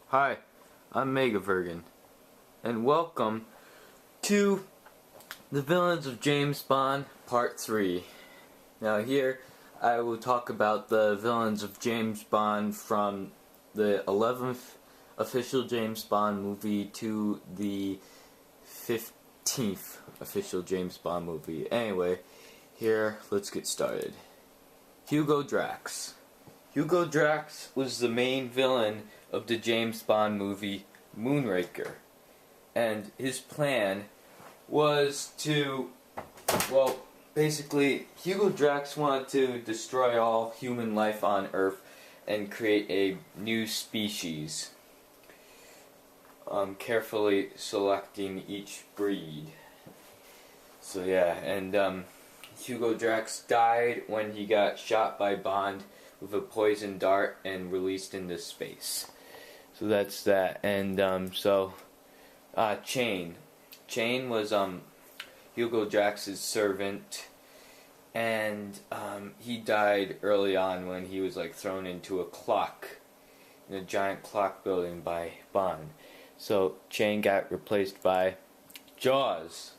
Hi, I'm Megavergan, and welcome to The Villains of James Bond Part 3. Now here, I will talk about the villains of James Bond from the 11th official James Bond movie to the 15th official James Bond movie. Anyway, here, let's get started. Hugo Drax. Hugo Drax was the main villain of the James Bond movie Moonraker. And his plan was to, basically, Hugo Drax wanted to destroy all human life on Earth and create a new species, carefully selecting each breed. So yeah, and Hugo Drax died when he got shot by Bond with a poison dart and released into space. So that's that. And Chain. Chain was Hugo Drax's servant, and he died early on when he was thrown into a clock in a giant clock building by Bond. So Chain got replaced by Jaws.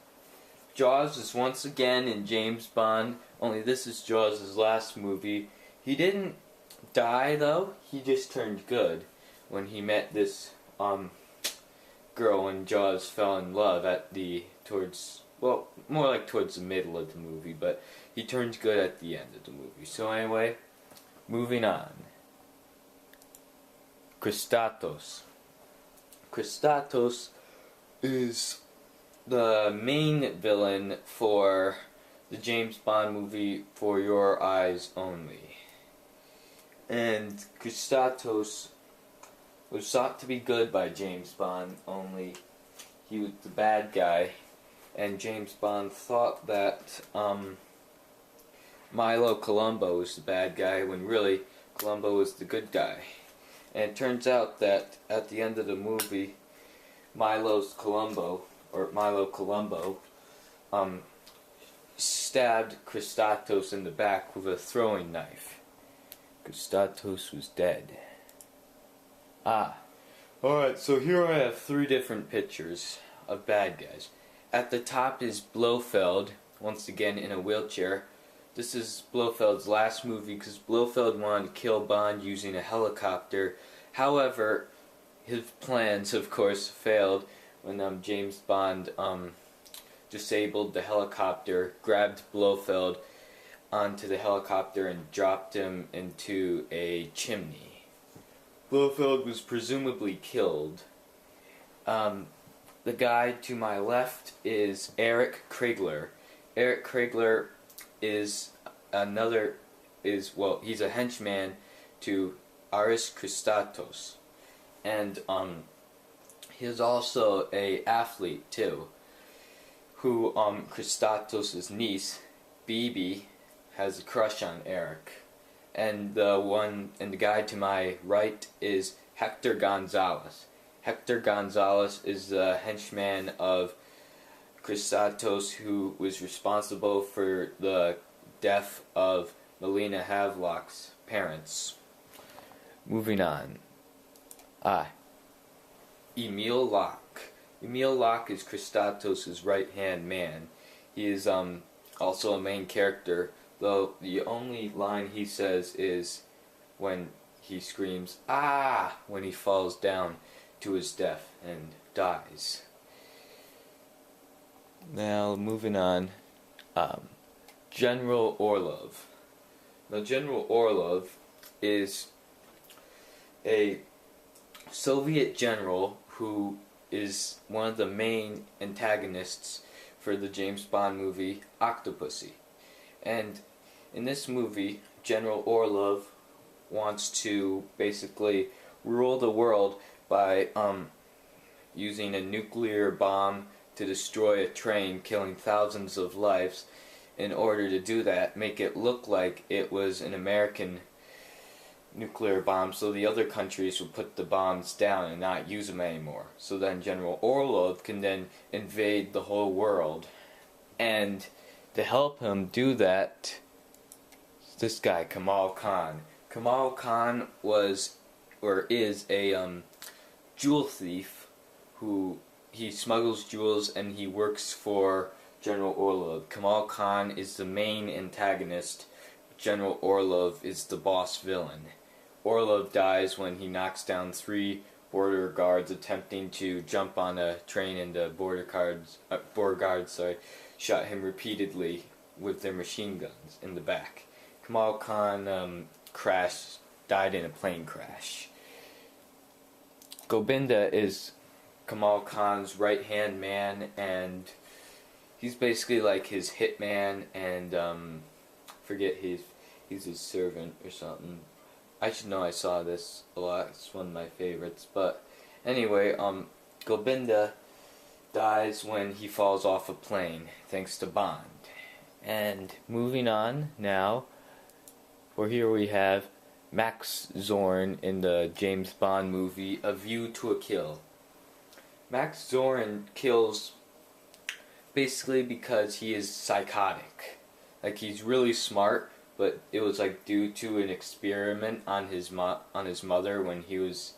Jaws is once again in James Bond, only this is Jaws' last movie. He didn't die though, he just turned good when he met this girl and Jaws fell in love towards the middle of the movie, but he turns good at the end of the movie. So anyway, moving on. Kristatos. Kristatos is the main villain for the James Bond movie For Your Eyes Only. And Kristatos was thought to be good by James Bond, only he was the bad guy, and James Bond thought that Milo Colombo was the bad guy when really Colombo was the good guy. And it turns out that at the end of the movie, Milo Colombo stabbed Kristatos in the back with a throwing knife. Kristatos was dead. Alright, so here I have three different pictures of bad guys. At the top is Blofeld, once again in a wheelchair. This is Blofeld's last movie because Blofeld wanted to kill Bond using a helicopter. However, his plans, of course, failed when James Bond disabled the helicopter, grabbed Blofeld onto the helicopter and dropped him into a chimney. Blofeld was presumably killed. The guy to my left is Eric Krigler. Eric Krigler is he's a henchman to Aris Kristatos. And he's also a athlete too, who Kristatos' niece, Bibi, has a crush on Eric. And the guy to my right is Hector Gonzalez. Hector Gonzalez is the henchman of Kristatos, who was responsible for the death of Melina Havelock's parents. Moving on. Emil Locke. Emil Locke is Kristatos' right-hand man. He is also a main character, though the only line he says is when he screams, "Ah!" when he falls down to his death and dies. Now, moving on. General Orlov. Now, General Orlov is a Soviet general who is one of the main antagonists for the James Bond movie Octopussy. And in this movie, General Orlov wants to basically rule the world by using a nuclear bomb to destroy a train, killing thousands of lives. In order to do that, make it look like it was an American nuclear bomb, so the other countries will put the bombs down and not use them anymore. So then General Orlov can then invade the whole world. And to help him do that, this guy, Kamal Khan. Kamal Khan was, or is, a jewel thief who he smuggles jewels and he works for General Orlov. Kamal Khan is the main antagonist. General Orlov is the boss villain. Orlov dies when he knocks down 3 border guards attempting to jump on a train, and the border guards shot him repeatedly with their machine guns in the back. Kamal Khan died in a plane crash. Gobinda is Kamal Khan's right-hand man, and he's basically like his hitman, and he's his servant or something. I should know, I saw this a lot. It's one of my favorites. But anyway, Gobinda dies when he falls off a plane, thanks to Bond. And moving on now, for here we have Max Zorn in the James Bond movie A View to a Kill. Max Zorn kills basically because he is psychotic. Like, he's really smart, but it was like due to an experiment on his mother when she was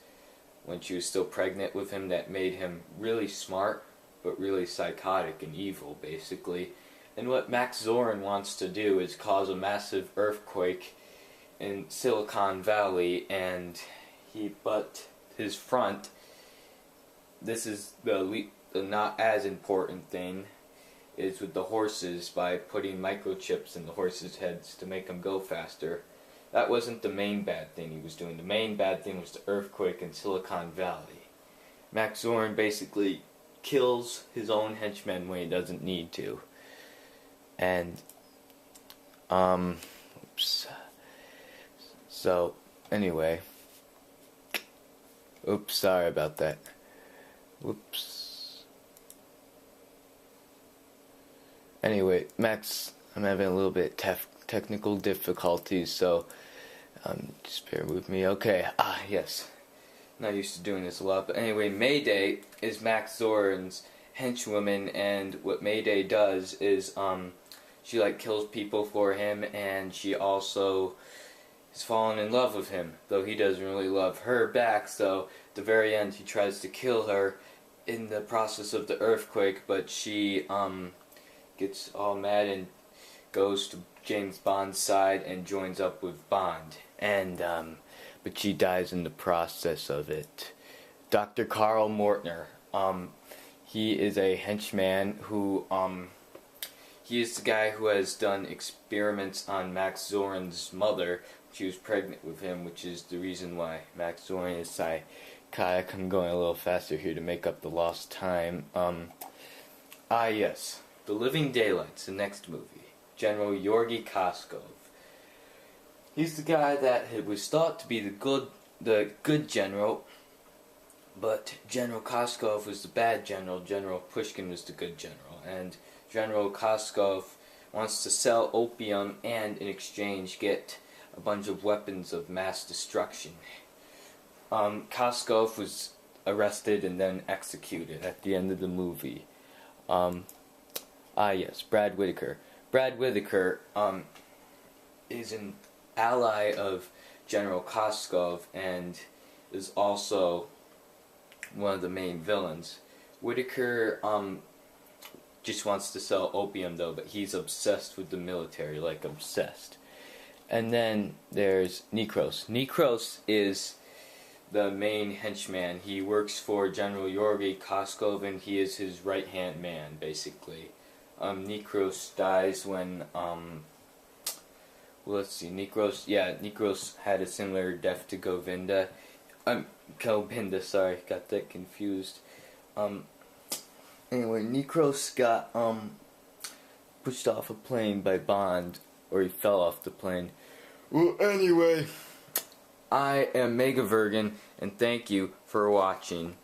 still pregnant with him that made him really smart but really psychotic and evil, basically. And what Max Zorn wants to do is cause a massive earthquake in Silicon Valley, and his front, this is the not as important thing, is with the horses, by putting microchips in the horses' heads to make them go faster. That wasn't the main bad thing he was doing. The main bad thing was the earthquake in Silicon Valley. Max Zorn basically kills his own henchmen when he doesn't need to. And, oops. So, anyway. Oops, sorry about that. Whoops. Anyway, Max, I'm having a little bit technical difficulties, so just bear with me. Okay, yes. Not used to doing this a lot, but anyway, Mayday is Max Zorn's henchwoman, and what Mayday does is she like kills people for him, and she also has fallen in love with him, though he doesn't really love her back. So at the very end, he tries to kill her in the process of the earthquake, but she gets all mad and goes to James Bond's side and joins up with Bond, and but she dies in the process of it. Dr. Karl Mortner, he is a henchman who he is the guy who has done experiments on Max Zorn's mother. She was pregnant with him, which is the reason why Max Zorn is psychotic. I'm going a little faster here to make up the lost time. Yes. The Living Daylights, the next movie. General Georgy Koskov. He's the guy that was thought to be the good general, but General Koskov was the bad general. General Pushkin was the good general, and General Koskov wants to sell opium and in exchange get a bunch of weapons of mass destruction. Koskov was arrested and then executed at the end of the movie. Yes, Brad Whitaker. Brad Whitaker is an ally of General Koskov and is also one of the main villains. Whitaker just wants to sell opium though, but he's obsessed with the military, like obsessed. And then there's Nikros. Nikros is the main henchman. He works for General Georgy Koskov, and he is his right-hand man, basically. Nikros dies when, let's see, Nikros had a similar death to Gobinda. Gobinda, sorry, got that confused. Anyway, Nikros got, pushed off a plane by Bond, or he fell off the plane. Well, anyway, I am Megavergan, and thank you for watching.